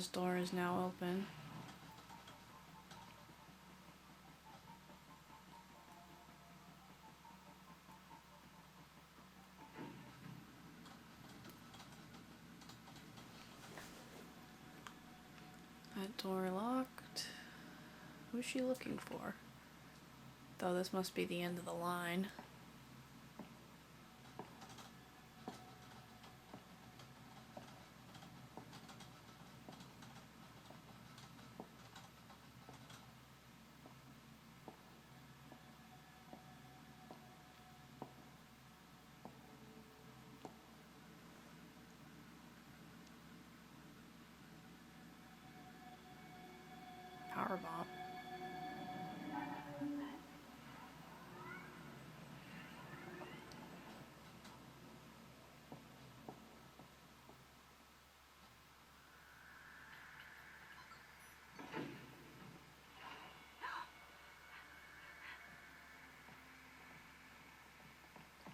closed door is now open. That door locked. Who's she looking for? Though this must be the end of the line. Powerbomb.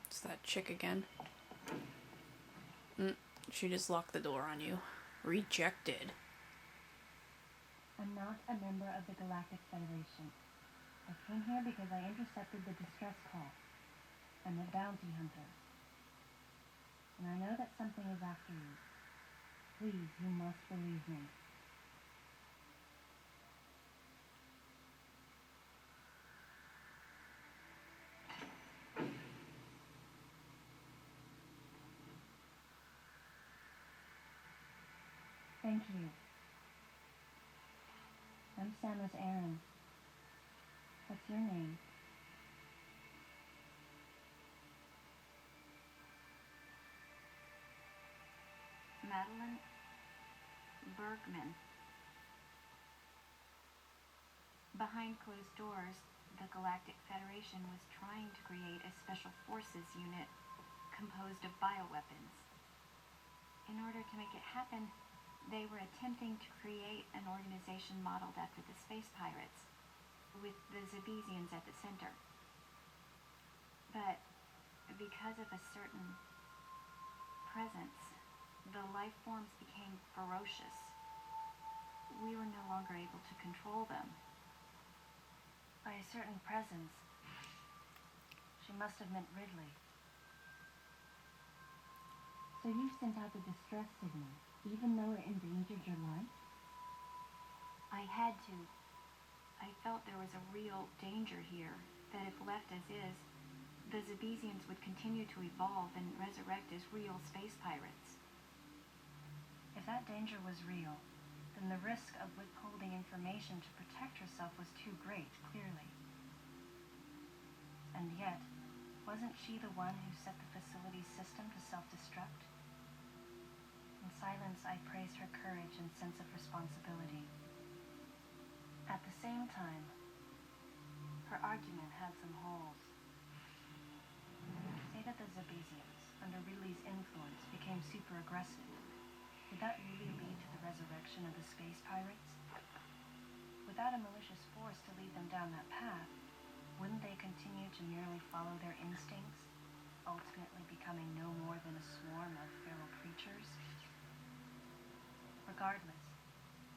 It's that chick again. She just locked the door on you. Rejected. I'm not a member of the Galactic Federation. I came here because I intercepted the distress call. I'm a bounty hunter. And I know that something is after you. Please, you must believe me. Thank you. I'm Samus Aran. What's your name? Madeline Bergman. Behind closed doors, the Galactic Federation was trying to create a special forces unit composed of bioweapons. In order to make it happen, they were attempting to create an organization modeled after the space pirates, with the Zebesians at the center. But because of a certain presence, the life forms became ferocious. We were no longer able to control them. By a certain presence. She must have meant Ridley. So you sent out the distress signal, even though it endangered your life? I had to. I felt there was a real danger here, that if left as is, the Zebesians would continue to evolve and resurrect as real space pirates. If that danger was real, then the risk of withholding information to protect herself was too great, clearly. And yet, wasn't she the one who set the facility's system to self-destruct? In silence, I praised her courage and sense of responsibility. At the same time, her argument had some holes. Say that the Zebesians, under Ridley's influence, became super aggressive. Would that really lead to the resurrection of the space pirates? Without a malicious force to lead them down that path, wouldn't they continue to merely follow their instincts, ultimately becoming no more than a swarm of feral creatures? Regardless,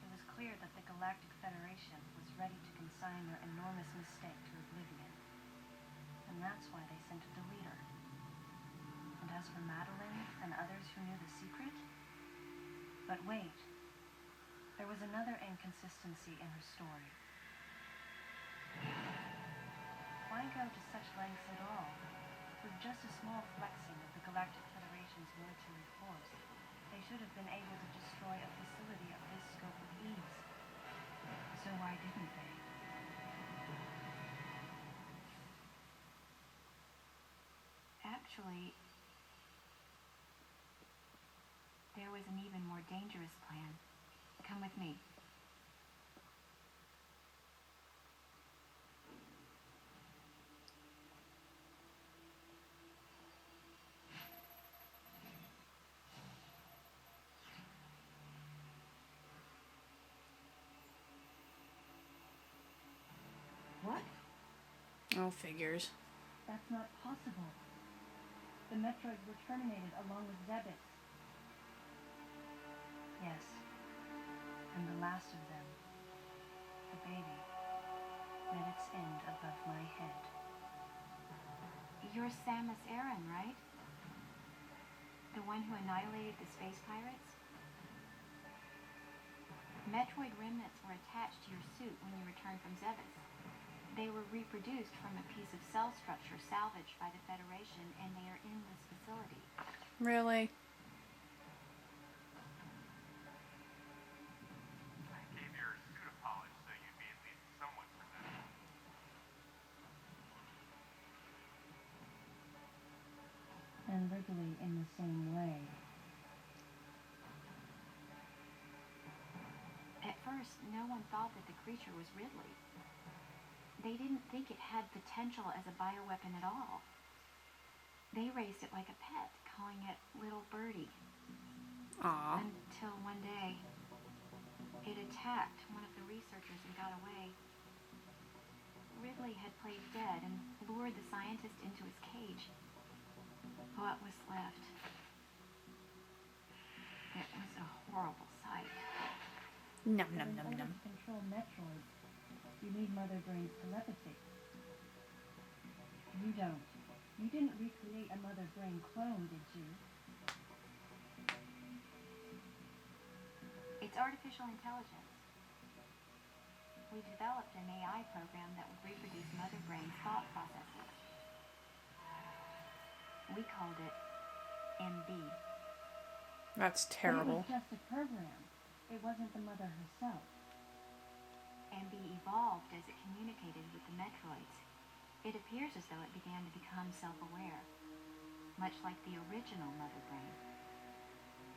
it was clear that the Galactic Federation was ready to consign their enormous mistake to oblivion. And that's why they sent a deleter. And as for Madeline and others who knew the secret... But wait, there was another inconsistency in her story. Why go to such lengths at all? With just a small flexing of the Galactic Federation's military force, they should have been able to destroy a facility of this scope with ease. So why didn't they? Actually, there was an even more dangerous plan. Come with me. What? Oh, figures. That's not possible. The Metroids were terminated along with Zebes. Yes. last of them, the baby, met its end above my head. You're Samus Aran, right? The one who annihilated the space pirates? Metroid remnants were attached to your suit when you returned from Zebes. They were reproduced from a piece of cell structure salvaged by the Federation, and they are in this facility. Really? I gave your suit a polish so you'd be at least somewhat presentable. And Wrigley in the same way. At first, no one thought that the creature was Ridley. They didn't think it had potential as a bioweapon at all. They raised it like a pet, calling it Little Birdie. Aw. Until one day, it attacked one of the researchers and got away. Ridley had played dead and lured the scientist into his cage. What was left? It was a horrible sight. Num But num in num order num. to control Metroids, you need Mother Brain's telepathy. You don't. You didn't recreate a Mother Brain clone, did you? It's artificial intelligence. We developed an AI program that would reproduce Mother Brain's thought processes. We called it MB. That's But it terrible. was just a program. It wasn't the mother herself. MB evolved as it communicated with the Metroids. It appears as though it began to become self-aware, much like the original Mother Brain.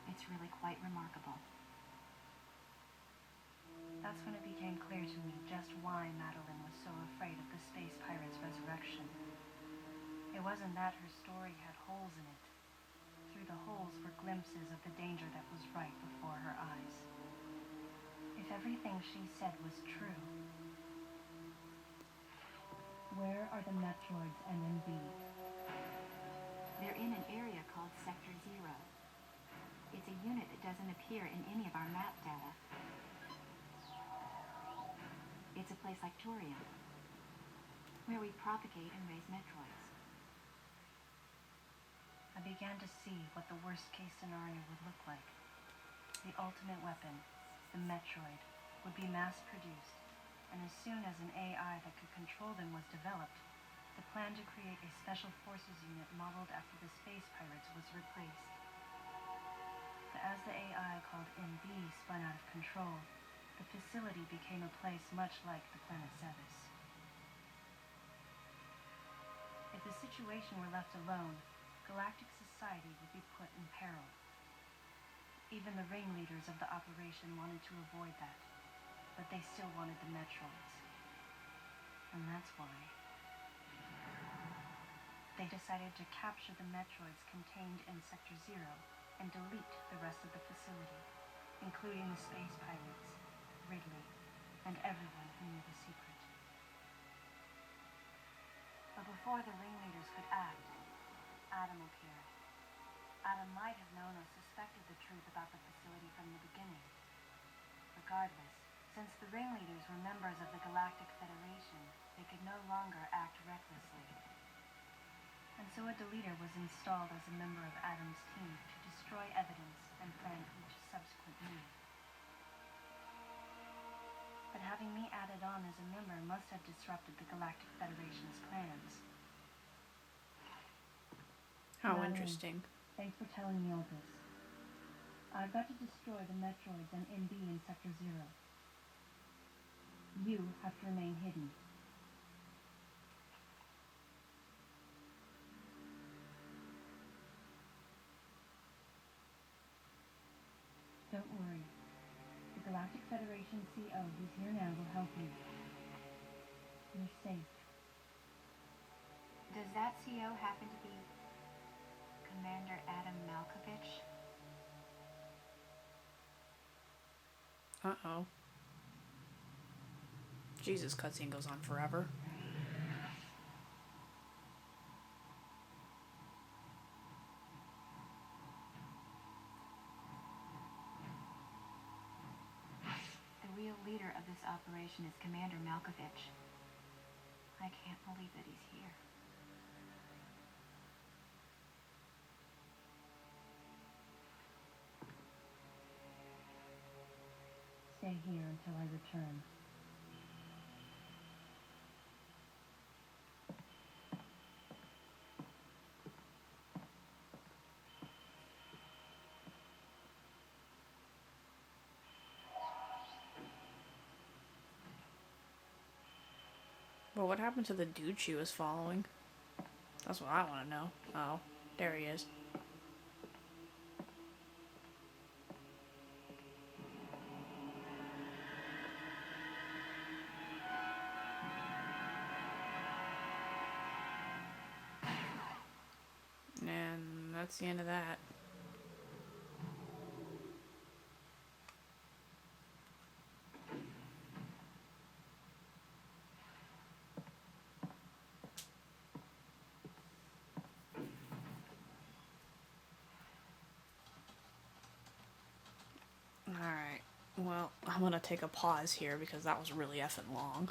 It's really quite remarkable. That's when it became clear to me just why Madeline was so afraid of the space pirate's resurrection. It wasn't that her story had holes in it. Through the holes were glimpses of the danger that was right before her eyes. If everything she said was true, where are the Metroids and MB? They're in an area called Sector Zero. It's a unit that doesn't appear in any of our map data. It's a place like Turium, where we propagate and raise Metroids. I began to see what the worst-case scenario would look like. The ultimate weapon, the Metroid, would be mass-produced, and as soon as an AI that could control them was developed, the plan to create a special forces unit modeled after the space pirates was replaced. But as the AI called MB spun out of control, the facility became a place much like the planet Zebes. If the situation were left alone, galactic society would be put in peril. Even the ringleaders of the operation wanted to avoid that, but they still wanted the Metroids. And that's why they decided to capture the Metroids contained in Sector Zero and delete the rest of the facility, including the space pirates, Ridley, and everyone who knew the secret. But before the ringleaders could act, Adam appeared. Adam might have known or suspected the truth about the facility from the beginning. Regardless, since the ringleaders were members of the Galactic Federation, they could no longer act recklessly. And so a deleter was installed as a member of Adam's team to destroy evidence and plan each subsequent move. But having me added on as a member must have disrupted the Galactic Federation's plans. How Madeline, interesting. thanks for telling me all this. I've got to destroy the Metroids and MB in Sector Zero. You have to remain hidden. Don't worry. The Galactic Federation CO who's here now will help you. You're safe. Does that CO happen to be Commander Adam Malkovich? Uh-oh. Jesus, cutscene goes on forever. The operation is Commander Malkovich. I can't believe that he's here. Stay here until I return. Well, what happened to the dude she was following? That's what I want to know. Oh, there he is. And that's the end of that. Alright, well, I'm gonna take a pause here because that was really effing long.